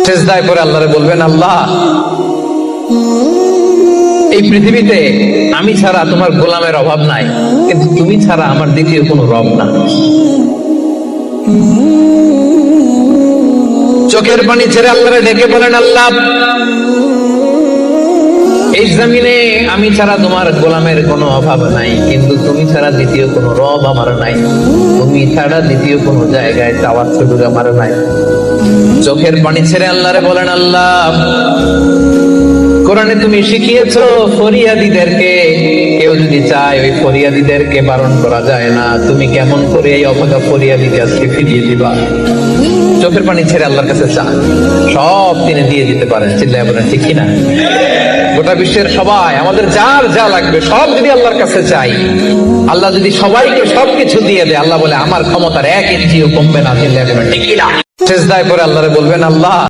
সেজদায় পরে আল্লাহরে বলবেন, আল্লাহ এই পৃথিবীতে আমি ছাড়া তোমার গোলামের অভাব নাই, কিন্তু তুমি ছাড়া আমার দ্বিতীয় কোনো রব না। চোখের পানি ছেড়ে আল্লাহরে ডেকে বলেন, আল্লাহ এই জমিনে আমি ছাড়া তোমার গোলামের কোনো অভাব নাই, কিন্তু তুমি ছাড়া দ্বিতীয় কোনো রব আমার নাই, তুমি ছাড়া দ্বিতীয় কোনো জায়গায় চাওয়ার সুযোগ আমার নাই। চোখের পানি ছেড়ে আল্লাহরে বলেন, আল্লাহ কোরআনে তুমি শিখিয়েছো ফরিয়াদীদেরকে কেউ যদি চায় ওই ফরিয়াদীদেরকে বারণ করা যায় না, তুমি কেমন করে এই অভাগা ফরিয়াদীকে আজকে ফিরিয়ে দিবা? চোখের পানি ছেড়ে আল্লাহর কাছে চান, সব তিনি দিয়ে দিতে পারেন। চিল্লায় বলেন ঠিক কিনা? গোটা বিশ্বের সবাই আমাদের যার যা লাগবে সব যদি আল্লাহর কাছে চাই, আল্লাহ যদি সবাইকে সবকিছু দিয়ে দেয়, আল্লাহ বলে আমার ক্ষমতার 1 ইঞ্চিও কমবে না। চিল্লায় বলেন ঠিক কিনা? সেজদায় পরে আল্লাহরে বলবেন, আল্লাহ